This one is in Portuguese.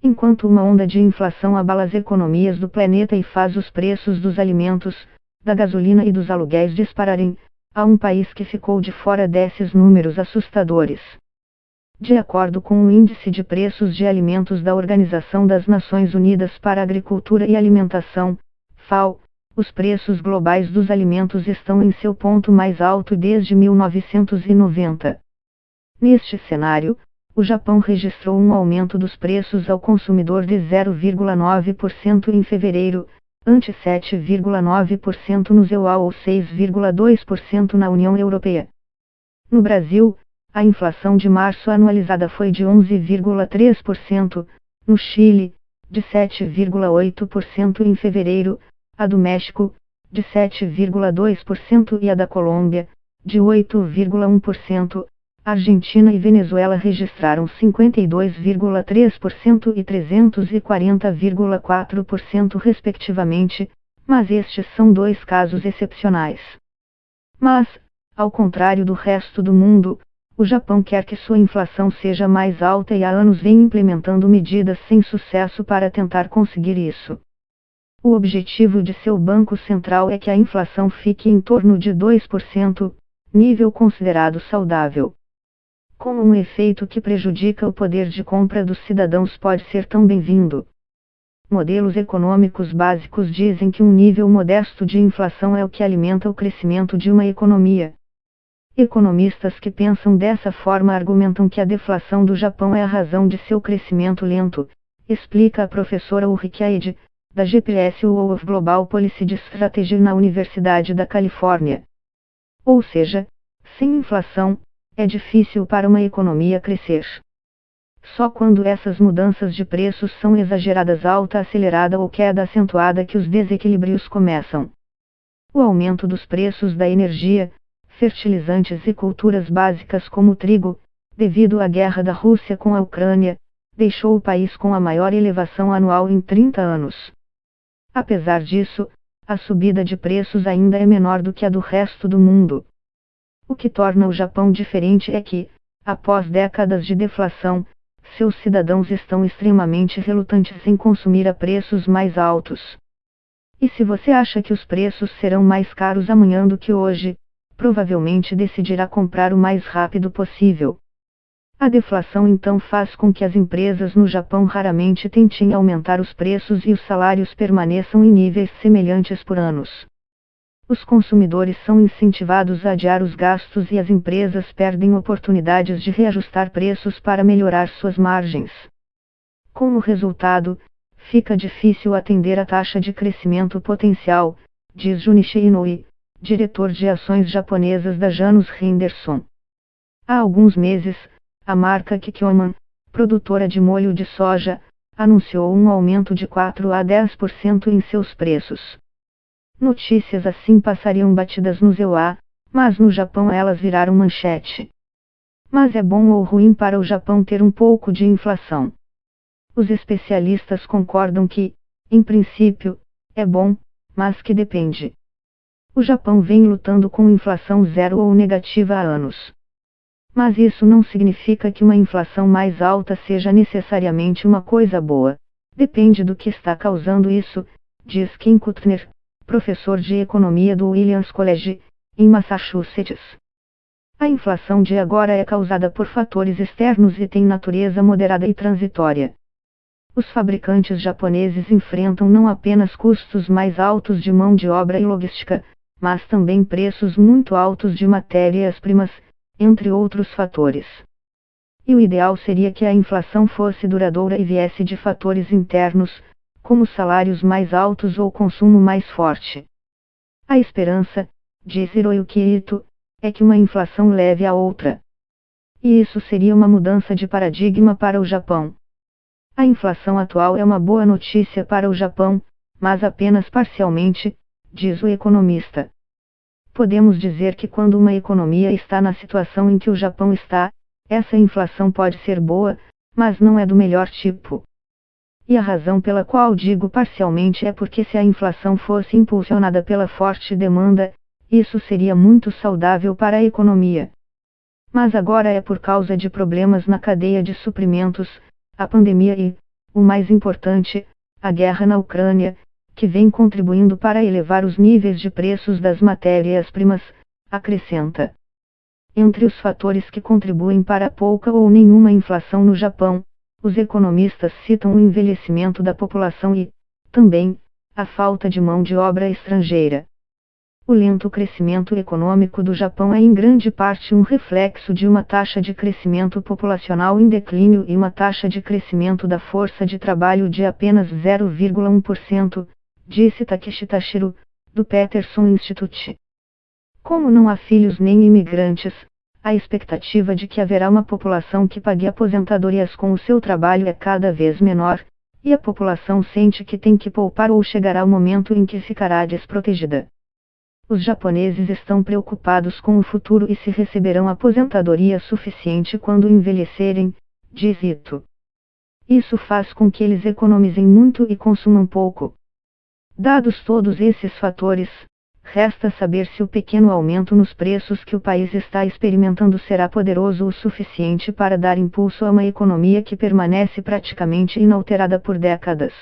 Enquanto uma onda de inflação abala as economias do planeta e faz os preços dos alimentos, da gasolina e dos aluguéis dispararem, há um país que ficou de fora desses números assustadores. De acordo com o Índice de Preços de Alimentos da Organização das Nações Unidas para a Agricultura e Alimentação, FAO, os preços globais dos alimentos estão em seu ponto mais alto desde 1990. Neste cenário, o Japão registrou um aumento dos preços ao consumidor de 0,9% em fevereiro, ante 7,9% no ZEUA ou 6,2% na União Europeia. No Brasil, a inflação de março anualizada foi de 11,3%, no Chile, de 7,8% em fevereiro, a do México, de 7,2% e a da Colômbia, de 8,1%. Argentina e Venezuela registraram 52,3% e 340,4% respectivamente, mas estes são dois casos excepcionais. Mas, ao contrário do resto do mundo, o Japão quer que sua inflação seja mais alta e há anos vem implementando medidas sem sucesso para tentar conseguir isso. O objetivo de seu Banco Central é que a inflação fique em torno de 2%, nível considerado saudável. Como um efeito que prejudica o poder de compra dos cidadãos pode ser tão bem-vindo. Modelos econômicos básicos dizem que um nível modesto de inflação é o que alimenta o crescimento de uma economia. Economistas que pensam dessa forma argumentam que a deflação do Japão é a razão de seu crescimento lento, explica a professora Ulrike Aide, da GPS School of Global Policy Strategy na Universidade da Califórnia. Ou seja, sem inflação, é difícil para uma economia crescer. Só quando essas mudanças de preços são exageradas, alta, acelerada ou queda acentuada, que os desequilíbrios começam. O aumento dos preços da energia, fertilizantes e culturas básicas como o trigo, devido à guerra da Rússia com a Ucrânia, deixou o país com a maior elevação anual em 30 anos. Apesar disso, a subida de preços ainda é menor do que a do resto do mundo. O que torna o Japão diferente é que, após décadas de deflação, seus cidadãos estão extremamente relutantes em consumir a preços mais altos. E se você acha que os preços serão mais caros amanhã do que hoje, provavelmente decidirá comprar o mais rápido possível. A deflação então faz com que as empresas no Japão raramente tentem aumentar os preços e os salários permaneçam em níveis semelhantes por anos. Os consumidores são incentivados a adiar os gastos e as empresas perdem oportunidades de reajustar preços para melhorar suas margens. Como resultado, fica difícil atender a taxa de crescimento potencial, diz Junichi Inoue, diretor de ações japonesas da Janus Henderson. Há alguns meses, a marca Kikkoman, produtora de molho de soja, anunciou um aumento de 4 a 10% em seus preços. Notícias assim passariam batidas no ZEUA, mas no Japão elas viraram manchete. Mas é bom ou ruim para o Japão ter um pouco de inflação? Os especialistas concordam que, em princípio, é bom, mas que depende. O Japão vem lutando com inflação zero ou negativa há anos. Mas isso não significa que uma inflação mais alta seja necessariamente uma coisa boa. Depende do que está causando isso, diz Ken Kuttner, professor de economia do Williams College, em Massachusetts. A inflação de agora é causada por fatores externos e tem natureza moderada e transitória. Os fabricantes japoneses enfrentam não apenas custos mais altos de mão de obra e logística, mas também preços muito altos de matérias-primas, entre outros fatores. E o ideal seria que a inflação fosse duradoura e viesse de fatores internos, como salários mais altos ou consumo mais forte. A esperança, diz Hiroyuki Ito, é que uma inflação leve a outra. E isso seria uma mudança de paradigma para o Japão. A inflação atual é uma boa notícia para o Japão, mas apenas parcialmente, diz o economista. Podemos dizer que quando uma economia está na situação em que o Japão está, essa inflação pode ser boa, mas não é do melhor tipo. E a razão pela qual digo parcialmente é porque se a inflação fosse impulsionada pela forte demanda, isso seria muito saudável para a economia. Mas agora é por causa de problemas na cadeia de suprimentos, a pandemia e, o mais importante, a guerra na Ucrânia, que vem contribuindo para elevar os níveis de preços das matérias-primas, acrescenta. Entre os fatores que contribuem para a pouca ou nenhuma inflação no Japão, os economistas citam o envelhecimento da população e, também, a falta de mão de obra estrangeira. O lento crescimento econômico do Japão é em grande parte um reflexo de uma taxa de crescimento populacional em declínio e uma taxa de crescimento da força de trabalho de apenas 0,1%, disse Takeshi Tashiro, do Peterson Institute. Como não há filhos nem imigrantes, a expectativa de que haverá uma população que pague aposentadorias com o seu trabalho é cada vez menor, e a população sente que tem que poupar ou chegará o momento em que ficará desprotegida. Os japoneses estão preocupados com o futuro e se receberão aposentadoria suficiente quando envelhecerem, diz Ito. Isso faz com que eles economizem muito e consumam pouco. Dados todos esses fatores, resta saber se o pequeno aumento nos preços que o país está experimentando será poderoso o suficiente para dar impulso a uma economia que permanece praticamente inalterada por décadas.